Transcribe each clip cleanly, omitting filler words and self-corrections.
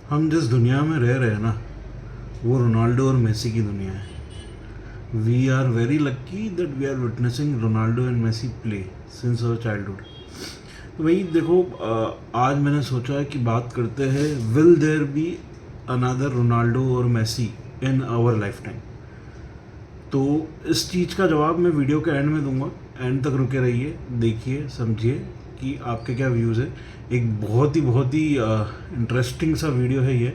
हम जिस दुनिया में रह रहे हैं ना, वो रोनाल्डो और मेसी की दुनिया है। We are very lucky that we are witnessing Ronaldo and Messi play since our childhood. तो भाई देखो, आज मैंने सोचा है कि बात करते हैं, will there be another Ronaldo और Messi in our lifetime. तो इस चीज़ का जवाब मैं वीडियो के एंड में दूंगा। एंड तक रुके रहिए, देखिए, समझिए कि आपके क्या व्यूज़ है। एक बहुत ही इंटरेस्टिंग सा वीडियो है ये,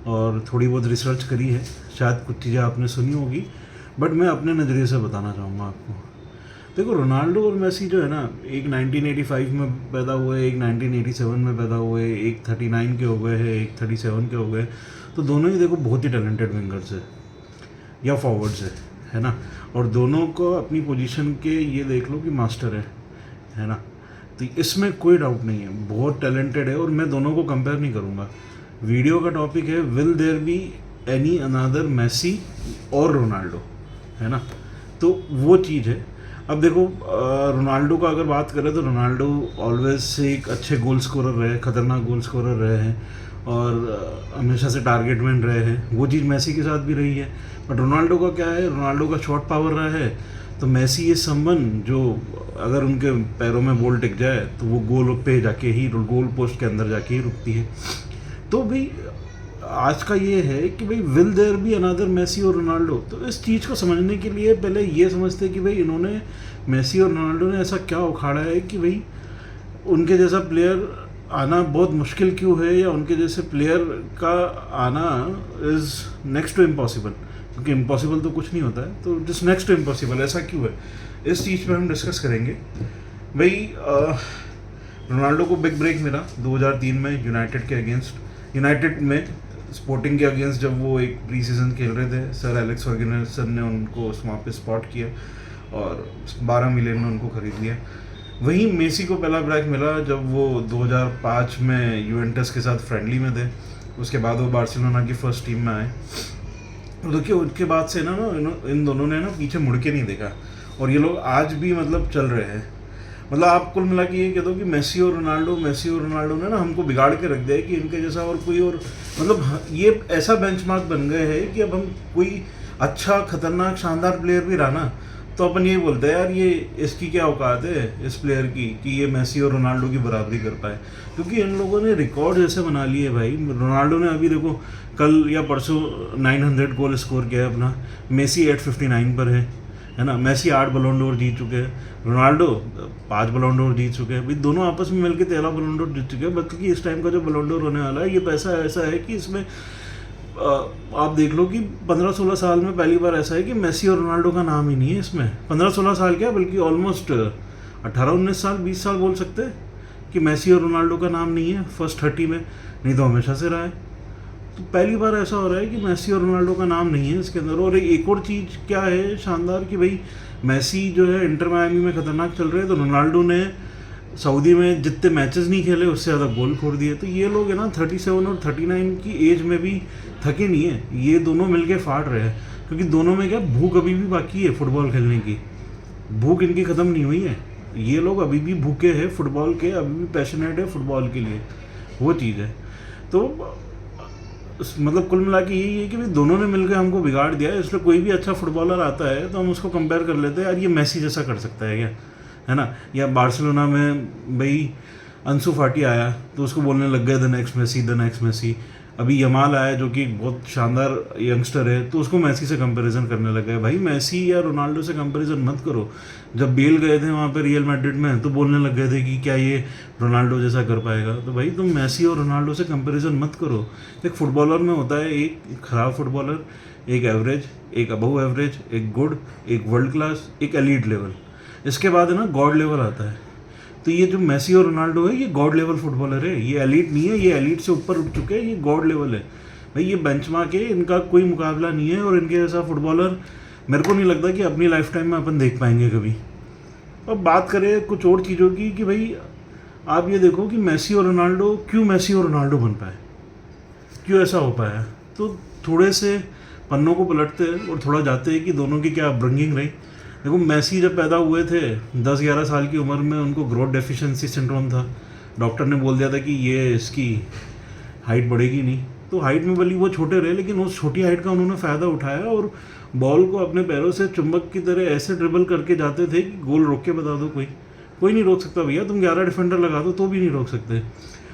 और थोड़ी बहुत रिसर्च करी है, शायद कुछ चीज़ें आपने सुनी होगी, बट मैं अपने नज़रिए से बताना चाहूँगा आपको। देखो, रोनाल्डो और मेसी जो है ना, एक 1985 में पैदा हुए, एक 1987 में पैदा हुए, एक 39 के हो गए हैं, एक 37 के हो गए। तो दोनों ही देखो बहुत ही टैलेंटेड विंगर्स है या फॉरवर्ड्स है ना। और दोनों को अपनी पोजीशन के ये देख लो कि मास्टर है ना। तो इसमें कोई डाउट नहीं है, बहुत टैलेंटेड है, और मैं दोनों को कंपेयर नहीं करूँगा। वीडियो का टॉपिक है, will there be any another Messi और रोनाल्डो, है ना। तो वो चीज़ है। अब देखो, रोनाल्डो का अगर बात करें तो रोनाल्डो ऑलवेज से एक अच्छे गोल स्कोरर रहे, खतरनाक गोल स्कोरर रहे हैं, और हमेशा से टारगेट मैन रहे हैं। वो चीज़ मेसी के साथ भी रही है। बट रोनाल्डो का क्या है, रोनाल्डो का शॉट पावर रहा है। तो मेसी इज समवन जो अगर उनके पैरों में बॉल टिक जाए तो वो गोल पे जाके ही, गोल पोस्ट के अंदर जाके ही रुकती है। तो भाई आज का ये है कि भाई will there be another Messi और रोनाल्डो। तो इस चीज़ को समझने के लिए पहले ये समझते हैं कि भाई इन्होंने, मेसी और रोनाल्डो ने ऐसा क्या उखाड़ा है कि भाई उनके जैसा प्लेयर आना बहुत मुश्किल क्यों है, या उनके जैसे प्लेयर का आना इज़ नेक्स्ट टू इम्पॉसिबल। क्योंकि इम्पॉसिबल तो कुछ नहीं होता है, तो जस्ट नेक्स्ट टू इम्पॉसिबल ऐसा क्यों है, इस चीज़ पर हम डिस्कस करेंगे। भाई रोनाल्डो को बिग ब्रेक मिला 2003 में यूनाइटेड के अगेंस्ट, यूनाइटेड में स्पोर्टिंग के अगेंस्ट जब वो एक प्री सीजन खेल रहे थे। सर एलेक्स फर्गुसन ने उनको वहाँ पे स्पॉट किया और 12 मिलियन में उनको खरीद लिया। वहीं मेसी को पहला ब्रेक मिला जब वो 2005 में यूवेंटस के साथ फ्रेंडली में थे। उसके बाद वो बार्सिलोना की फर्स्ट टीम में आए। तो देखिए, उसके बाद से ना इन दोनों ने ना पीछे मुड़ के नहीं देखा, और ये लोग आज भी मतलब चल रहे हैं। मतलब आप कुल मिला के ये कह दो कि मेसी और रोनाल्डो ने ना हमको बिगाड़ के रख दिया है कि इनके जैसा और कोई और, मतलब ये ऐसा बेंचमार्क बन गए हैं कि अब हम कोई अच्छा, खतरनाक, शानदार प्लेयर भी रहा ना, तो अपन ये बोलते हैं यार ये इसकी क्या औकात है इस प्लेयर की कि ये मेसी और रोनाल्डो की बराबरी कर पाए। क्योंकि इन लोगों ने रिकॉर्ड ऐसे बना लिए भाई। रोनाल्डो ने अभी देखो कल या परसों 900 गोल स्कोर किया है अपना, मेसी 859 पर है ना। मेसी 8 बलोन डोर जीत चुके हैं, रोनाल्डो 5 बलोन डोर जीत चुके हैं। भाई दोनों आपस में मिलकर 13 बलोन डोर जीत चुके हैं। बल्कि इस टाइम का जो बलोन डोर होने वाला है, ये पैसा ऐसा है कि इसमें आप देख लो कि 15-16 साल में पहली बार ऐसा है कि मेसी और रोनाल्डो का नाम ही नहीं है इसमें। 15-16 साल क्या, बल्कि ऑलमोस्ट 18-19 साल, 20 साल बोल सकते हैं कि मेसी और रोनाल्डो का नाम नहीं है फर्स्ट 30 में। नहीं तो हमेशा से रहा है। तो पहली बार ऐसा हो रहा है कि मेसी और रोनाल्डो का नाम नहीं है इसके अंदर। और एक और चीज़ क्या है शानदार, कि भाई मेसी जो है इंटर मायामी में खतरनाक चल रहे हैं, तो रोनाल्डो ने सऊदी में जितने मैचेस नहीं खेले उससे ज़्यादा गोल खोड़ दिए। तो ये लोग है ना 37 और 39 की एज में भी थके नहीं है, ये दोनों मिलके फाड़ रहे हैं। क्योंकि दोनों में क्या, भूख अभी भी बाकी है फुटबॉल खेलने की, भूख इनकी ख़त्म नहीं हुई है। ये लोग अभी भी भूखे हैं फुटबॉल के, अभी भी पैशनेट है फुटबॉल के लिए, वो चीज़ है। तो मतलब कुल मिला के यही है कि भाई दोनों ने मिलकर हमको बिगाड़ दिया है। इसलिए कोई भी अच्छा फुटबॉलर आता है तो हम उसको कंपेयर कर लेते हैं, यार ये मेसी जैसा कर सकता है क्या, है ना। या बार्सिलोना में भाई अंसु फाटी आया तो उसको बोलने लग गए द नेक्स्ट मेसी। अभी यमाल आया जो कि बहुत शानदार यंगस्टर है, तो उसको मेसी से कंपैरिजन करने लग गए। भाई मेसी या रोनाल्डो से कंपैरिजन मत करो। जब बेल गए थे वहाँ पे रियल मैड्रिड में, तो बोलने लग गए थे कि क्या ये रोनाल्डो जैसा कर पाएगा। तो भाई तुम मेसी और रोनाल्डो से कंपैरिजन मत करो। एक फुटबॉलर में होता है एक ख़राब फुटबॉलर, एक एवरेज, एक अबव एवरेज, एक गुड, एक वर्ल्ड क्लास, एक एलीट लेवल। इसके बाद है ना गॉड लेवल आता है। तो ये जो मेसी और रोनाल्डो है, ये गॉड लेवल फुटबॉलर है, ये एलीट नहीं है। ये एलीट से ऊपर उठ चुके हैं, ये गॉड लेवल है भाई। ये बेंचमार्क है, इनका कोई मुकाबला नहीं है। और इनके जैसा फुटबॉलर मेरे को नहीं लगता कि अपनी लाइफ टाइम में अपन देख पाएंगे कभी। अब बात करें कुछ और चीज़ों की, कि भाई आप ये देखो कि मेसी और रोनाल्डो बन पाए, क्यों ऐसा हो पाया। तो थोड़े से पन्नों को पलटते हैं और थोड़ा जाते हैं कि दोनों की क्या अपब्रिंगिंग रही। देखो, मेसी जब पैदा हुए थे 10-11 साल की उम्र में, उनको ग्रोथ डेफिशिएंसी सिंड्रोम था। डॉक्टर ने बोल दिया था कि ये इसकी हाइट बढ़ेगी नहीं। तो हाइट में भले वो छोटे रहे, लेकिन उस छोटी हाइट का उन्होंने फ़ायदा उठाया और बॉल को अपने पैरों से चुंबक की तरह ऐसे ड्रिबल करके जाते थे कि गोल रोक के बता दो, कोई नहीं रोक सकता भैया, तुम 11 डिफेंडर लगा दो तो भी नहीं रोक सकते।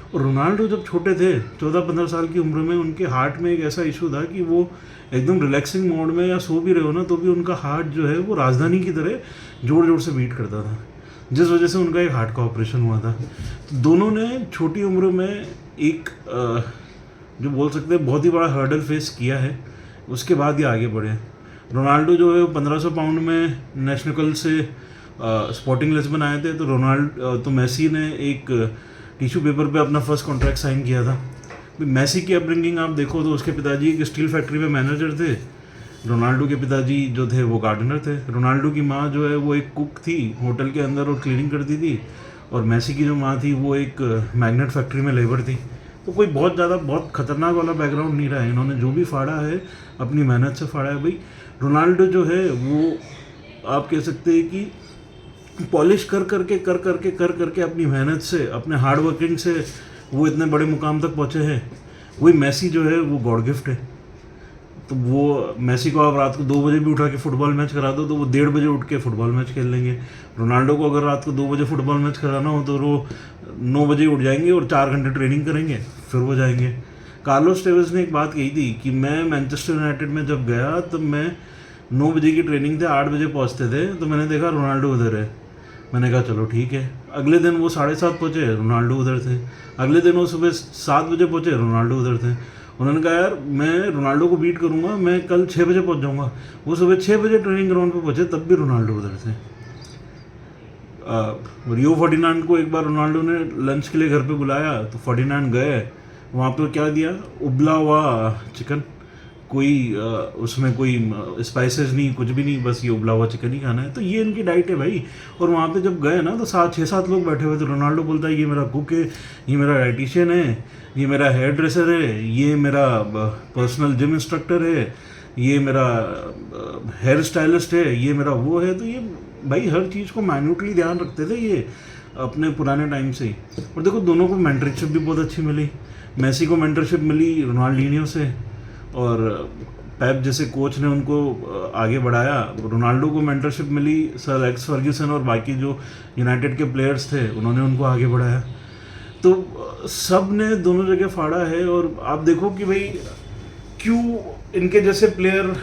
और रोनाल्डो जब छोटे थे 14-15 साल की उम्र में, उनके हार्ट में एक ऐसा इशू था कि वो एकदम रिलैक्सिंग मोड में या सो भी रहे हो ना तो भी उनका हार्ट जो है वो राजधानी की तरह जोर जोर से बीट करता था, जिस वजह से उनका एक हार्ट का ऑपरेशन हुआ था। तो दोनों ने छोटी उम्र में एक जो बोल सकते हैं बहुत ही बड़ा हर्डल फेस किया है, उसके बाद ही आगे बढ़े। रोनाल्डो जो है 1500 पाउंड में नेशनल से स्पोर्टिंग लिस्बन आए थे, तो मेसी ने एक टिश्यू पेपर पे अपना फर्स्ट कॉन्ट्रैक्ट साइन किया था। मेसी की अपब्रिंगिंग आप देखो तो उसके पिताजी एक स्टील फैक्ट्री में मैनेजर थे, रोनाल्डो के पिताजी जो थे वो गार्डनर थे। रोनाल्डो की माँ जो है वो एक कुक थी होटल के अंदर और क्लीनिंग करती थी, और मेसी की जो माँ थी वो एक मैग्नेट फैक्ट्री में लेबर थी। तो कोई बहुत खतरनाक वाला बैकग्राउंड नहीं रहा है, इन्होंने जो भी फाड़ा है अपनी मेहनत से फाड़ा है। भाई रोनाल्डो जो है वो आप कह सकते हैं कि पॉलिश कर करके अपनी मेहनत से, अपने हार्ड वर्किंग से वो इतने बड़े मुकाम तक पहुँचे हैं। वही मेसी जो है वो गॉड गिफ्ट है। तो वो मेसी को आप रात को 2 बजे भी उठा के फुटबॉल मैच करा दो तो वो 1:30 बजे उठ के फुटबॉल मैच खेल लेंगे। रोनाल्डो को अगर रात को 2 बजे फुटबॉल मैच कराना हो तो वो 9 बजे उठ जाएंगे और 4 घंटे ट्रेनिंग करेंगे, फिर वो जाएंगे। कार्लोस टेवेस ने एक बात कही थी कि मैं मैनचेस्टर यूनाइटेड में जब गया तब मैं 9 बजे की ट्रेनिंग थे, 8 बजे पहुँचते थे, तो मैंने देखा रोनाल्डो उधर है। मैंने कहा चलो ठीक है। अगले दिन वो 7:30 पहुँचे, रोनाल्डो उधर थे। अगले दिन वो सुबह 7 बजे पहुँचे, रोनाल्डो उधर थे। उन्होंने कहा यार मैं रोनाल्डो को बीट करूंगा, मैं कल 6 बजे पहुंच जाऊंगा। वो सुबह 6 बजे ट्रेनिंग ग्राउंड पे पहुंचे, तब भी रोनाल्डो उधर थे। रियो फर्डिनांड को एक बार रोनाल्डो ने लंच के लिए घर पे बुलाया तो फर्डिनांड गए, वहाँ पे क्या दिया, उबला हुआ चिकन, कोई उसमें कोई स्पाइसेस नहीं, कुछ भी नहीं, बस ये उबला हुआ चिकन ही खाना है। तो ये इनकी डाइट है भाई। और वहाँ पे जब गए ना तो 6-7 लोग बैठे हुए थे। रोनाल्डो बोलता है ये मेरा कुक है, ये मेरा डाइटिशियन है, ये मेरा हेयर ड्रेसर है, ये मेरा पर्सनल जिम इंस्ट्रक्टर है, ये मेरा हेयर स्टाइलिस्ट है, ये मेरा वो है। तो ये भाई हर चीज़ को माइन्यूटली ध्यान रखते थे ये अपने पुराने टाइम से ही। और देखो दोनों को मेंटरशिप भी बहुत अच्छी मिली। मेसी को मेंटरशिप मिली रोनाल्डिनियो से, और पेप जैसे कोच ने उनको आगे बढ़ाया। रोनाल्डो को मेंटरशिप मिली सर एलेक्स फर्ग्यूसन और बाकी जो यूनाइटेड के प्लेयर्स थे उन्होंने उनको आगे बढ़ाया। तो सब ने दोनों जगह फाड़ा है। और आप देखो कि भाई क्यों इनके जैसे प्लेयर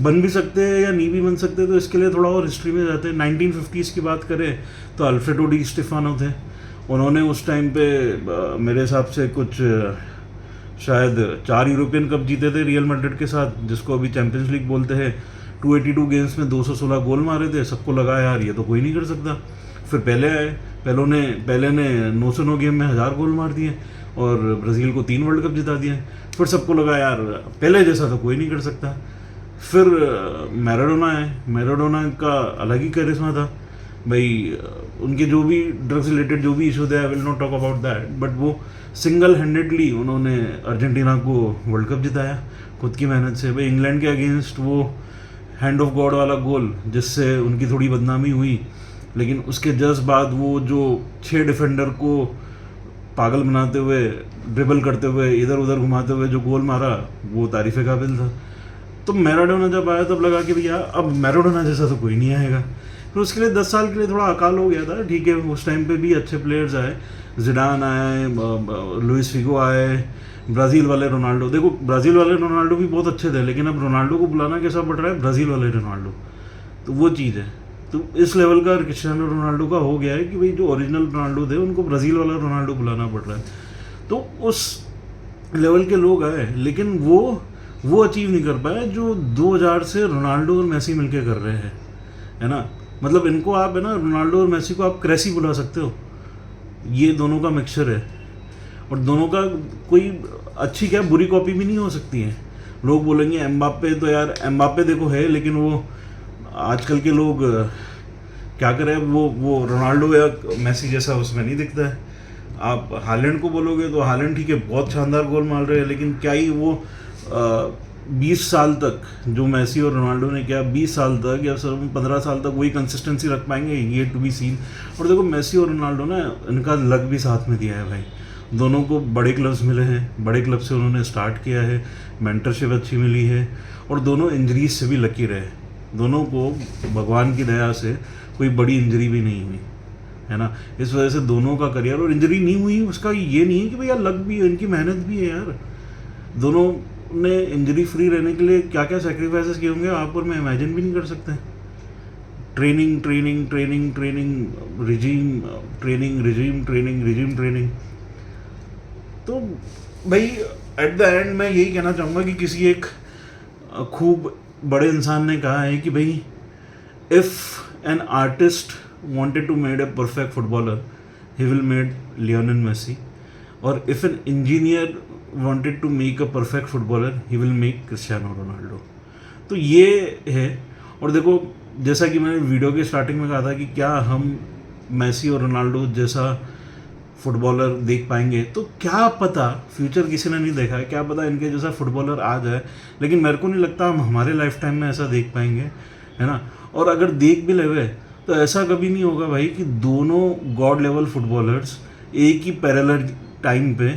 बन भी सकते हैं या नहीं भी बन सकते, तो इसके लिए थोड़ा और हिस्ट्री में जाते हैं। 1950s की बात करें तो अल्फ्रेडो डी स्टेफानो थे। उन्होंने उस टाइम पे मेरे हिसाब से कुछ शायद 4 यूरोपियन कप जीते थे रियल मैड्रिड के साथ, जिसको अभी चैंपियंस लीग बोलते हैं। 282 गेम्स में 216 गोल मारे थे। सबको लगा यार ये तो कोई नहीं कर सकता। फिर पहले आए, पहले ने 909 गेम में 1000 गोल मार दिए और ब्राज़ील को 3 वर्ल्ड कप जिता दिए। फिर सबको लगा यार पहले जैसा तो कोई नहीं कर सकता। फिर मैराडोना है, मैराडोना का अलग ही करिश्मा था भाई। उनके जो भी ड्रग्स रिलेटेड जो भी इशू थे, I will not talk about that, but वो सिंगल हैंडेडली उन्होंने अर्जेंटीना को वर्ल्ड कप जिताया खुद की मेहनत से। भाई इंग्लैंड के अगेंस्ट वो हैंड ऑफ गॉड वाला गोल जिससे उनकी थोड़ी बदनामी हुई, लेकिन उसके जस्ट बाद वो जो 6 डिफेंडर को पागल बनाते हुए, ड्रिबल करते हुए, इधर उधर घुमाते हुए जो गोल मारा, वो तारीफ़ काबिल था। तो मैराडोना जब आया तब लगा कि भैया अब मैराडोना जैसा तो कोई नहीं आएगा। फिर उसके लिए 10 साल के लिए थोड़ा अकाल हो गया था, ठीक है। उस टाइम पे भी अच्छे प्लेयर्स आए, जिडान आए, लुइस फिगो आए, ब्राज़ील वाले रोनाल्डो। देखो ब्राज़ील वाले रोनाल्डो भी बहुत अच्छे थे, लेकिन अब रोनाल्डो को बुलाना कैसा पड़ रहा है, ब्राज़ील वाले रोनाल्डो। तो वो चीज़ है। तो इस लेवल का क्रिस्टियानो रोनाल्डो का हो गया है कि भाई जो ओरिजिनल रोनाल्डो थे उनको ब्राज़ील वाला रोनाल्डो बुलाना पड़ रहा है। तो उस लेवल के लोग आए, लेकिन वो अचीव नहीं कर पाए जो 2000 से रोनाल्डो और मेसी मिलके कर रहे हैं, है ना। मतलब इनको आप है ना, रोनाल्डो और मेसी को आप क्रेसी बुला सकते हो। ये दोनों का मिक्सचर है, और दोनों का कोई अच्छी क्या बुरी कॉपी भी नहीं हो सकती है। लोग बोलेंगे एम्बाप्पे, तो यार एम्बाप्पे देखो है, लेकिन वो आजकल के लोग क्या करें, वो रोनाल्डो या मेसी जैसा उसमें नहीं दिखता है। आप हालैंड को बोलोगे तो हालैंड ठीक है बहुत शानदार गोल मार रहे हैं, लेकिन क्या ही वो 20 साल तक जो मेसी और रोनाल्डो ने किया, 20 साल तक या सर 15 साल तक वही कंसिस्टेंसी रख पाएंगे, ये टू बी सीन। और देखो मेसी और रोनाल्डो ना, इनका लक भी साथ में दिया है भाई। दोनों को बड़े क्लब्स मिले हैं, बड़े क्लब से उन्होंने स्टार्ट किया है, मेंटरशिप अच्छी मिली है और दोनों इंजरीज से भी लकी रहे। दोनों को भगवान की दया से कोई बड़ी इंजरी भी नहीं हुई है ना। इस वजह से दोनों का करियर, और इंजरी नहीं हुई उसका ये नहीं है कि भैया लक भी है, इनकी मेहनत भी है यार। दोनों ने इंजरी फ्री रहने के लिए क्या क्या सेक्रीफाइसेस किए होंगे आप और मैं इमेजिन भी नहीं कर सकते। Training training training training regime training regime training regime training. तो भाई एट द एंड मैं यही कहना चाहूँगा कि किसी एक खूब बड़े इंसान ने कहा है कि भाई if an artist wanted to made a perfect footballer, he will made Lionel Messi. और if an engineer wanted to make a perfect footballer, he will make Cristiano Ronaldo. तो ये है। और देखो जैसा कि मैंने वीडियो के स्टार्टिंग में कहा था कि क्या हम मेसी और रोनाल्डो जैसा फुटबॉलर देख पाएंगे, तो क्या पता, फ्यूचर किसी ने नहीं देखा है, क्या पता इनके जैसा फुटबॉलर आ जाए, लेकिन मेरे को नहीं लगता हम हमारे लाइफ टाइम में ऐसा देख पाएंगे, है ना। और अगर देख भी लेवे तो ऐसा कभी नहीं होगा भाई कि दोनों गॉड लेवल फुटबॉलर्स एक ही पैरेलल टाइम पे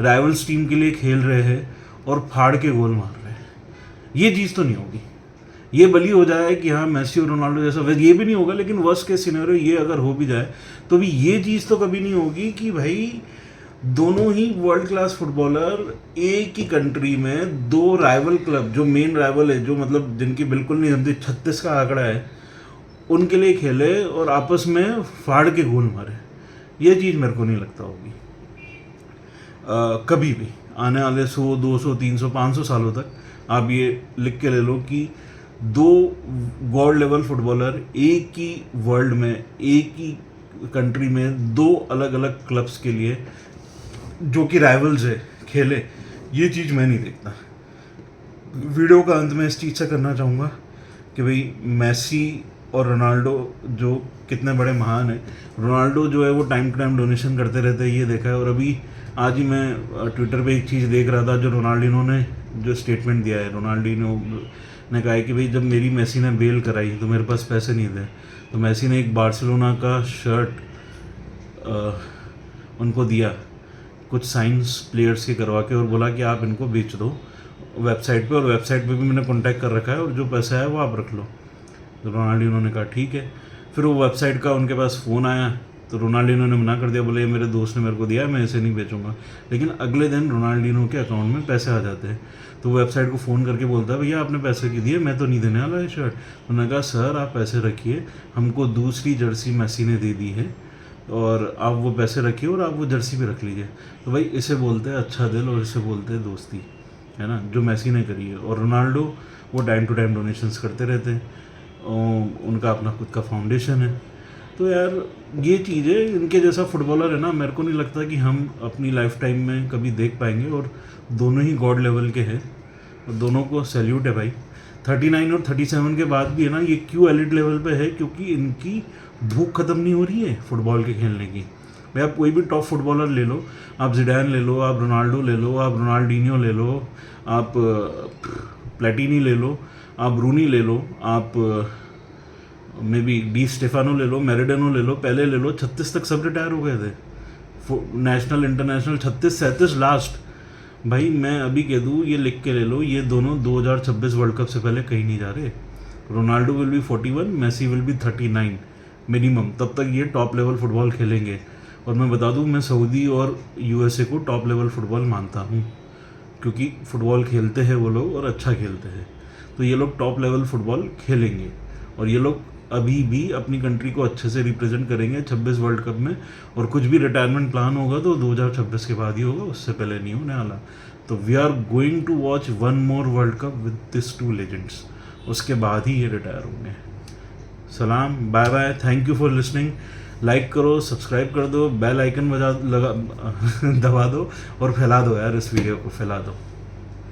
राइवल्स टीम के लिए खेल रहे हैं और फाड़ के गोल मार रहे हैं। ये चीज़ तो नहीं होगी। ये भली हो जाए कि हाँ मेसी और रोनाल्डो जैसा, ये भी नहीं होगा, लेकिन वर्स्ट केस सिनेरियो ये अगर हो भी जाए तो भी ये चीज़ तो कभी नहीं होगी कि भाई दोनों ही वर्ल्ड क्लास फुटबॉलर एक ही कंट्री में दो राइवल क्लब, जो मेन राइवल है, जो मतलब जिनकी बिल्कुल नहीं समझती 36 का आंकड़ा है, उनके लिए खेले और आपस में फाड़ के गोल मारे। ये चीज़ मेरे को नहीं लगता होगी कभी भी आने वाले 100, 200, 300, 500 सालों तक। आप ये लिख के ले लो कि दो गॉड लेवल फुटबॉलर एक ही वर्ल्ड में, एक ही कंट्री में, दो अलग अलग क्लब्स के लिए जो कि राइवल्स है, खेले। ये चीज़ मैं नहीं देखता। वीडियो का अंत में इस चीज़ से करना चाहूँगा कि भाई मेसी और रोनाल्डो जो कितने बड़े महान हैं। रोनाल्डो जो है वो टाइम टू टाइम डोनेशन करते रहते हैं, ये देखा है। और अभी आज ही मैं ट्विटर पे एक चीज़ देख रहा था, जो रोनाल्डिनो ने जो स्टेटमेंट दिया है। रोनाल्डिनो ने कहा है कि भाई जब मेरी मेसी ने बेल कराई तो मेरे पास पैसे नहीं थे, तो मेसी ने एक बार्सिलोना का शर्ट उनको दिया कुछ साइंस प्लेयर्स के करवा के, और बोला कि आप इनको बेच दो वेबसाइट पे, और वेबसाइट पे भी मैंने कॉन्टैक्ट कर रखा है और जो पैसा है वो आप रख लो। तो रोनाल्डिनो ने कहा ठीक है। फिर वो वेबसाइट का उनके पास फ़ोन आया तो रोनाल्डिनो ने मना कर दिया, बोले ये मेरे दोस्त ने मेरे को दिया है, मैं इसे नहीं बेचूंगा। लेकिन अगले दिन रोनाल्डिनो के अकाउंट में पैसे आ जाते हैं। तो वेबसाइट को फ़ोन करके बोलता है भैया आपने पैसे क्यों दिए, मैं तो नहीं देने वाला ये शर्ट। उन्होंने कहा सर आप पैसे रखिए, हमको दूसरी जर्सी मेसी ने दे दी है और आप वो पैसे रखिए और आप वो जर्सी भी रख लीजिए। तो भाई इसे बोलते हैं अच्छा दिल और इसे बोलते हैं दोस्ती, है ना, जो मेसी ने करी है। और रोनाल्डो वो टाइम टू टाइम डोनेशंस करते रहते हैं, उनका अपना खुद का फाउंडेशन है। तो यार ये चीज़ है, इनके जैसा फुटबॉलर है ना, मेरे को नहीं लगता कि हम अपनी लाइफ टाइम में कभी देख पाएंगे। और दोनों ही गॉड लेवल के हैं और दोनों को सैल्यूट है भाई। 39 और 37 के बाद भी है ना, ये क्यों एलिट लेवल पे है, क्योंकि इनकी भूख ख़त्म नहीं हो रही है फुटबॉल के खेलने की। भाई आप कोई भी टॉप फुटबॉलर ले लो, आप जिडान ले लो, आप रोनाल्डो ले लो, आप रोनाल्डिनियो ले लो, आप प्लेटिनी ले लो, आप रूनी ले लो, आप मे बी डी स्टेफानो ले लो, मैराडोना ले लो, पहले ले लो, 36 तक सब रिटायर हो गए थे। National international 36, 37 last. भाई मैं अभी कह दूँ, ये लिख के ले लो, ये दोनों 2026 वर्ल्ड कप से पहले कहीं नहीं जा रहे। Ronaldo will be 41, Messi will be 39 minimum. तब तक ये टॉप लेवल फुटबॉल खेलेंगे। और मैं बता दूँ, मैं सऊदी और यूएसए को टॉप लेवल फुटबॉल मानता हूँ, क्योंकि फुटबॉल खेलते हैं वो लोग और अच्छा खेलते हैं। तो ये लोग टॉप लेवल फुटबॉल खेलेंगे और ये लोग अभी भी अपनी कंट्री को अच्छे से रिप्रेजेंट करेंगे 26 वर्ल्ड कप में। और कुछ भी रिटायरमेंट प्लान होगा तो 2026 के बाद ही होगा, उससे पहले नहीं होने वाला। तो we are going to watch one more world cup with this two legends, उसके बाद ही ये रिटायर होंगे। सलाम, bye bye, thank you for listening. Like करो, सब्सक्राइब कर दो, बेल आइकन दबा दो और फैला दो यार, इस वीडियो को फैला दो।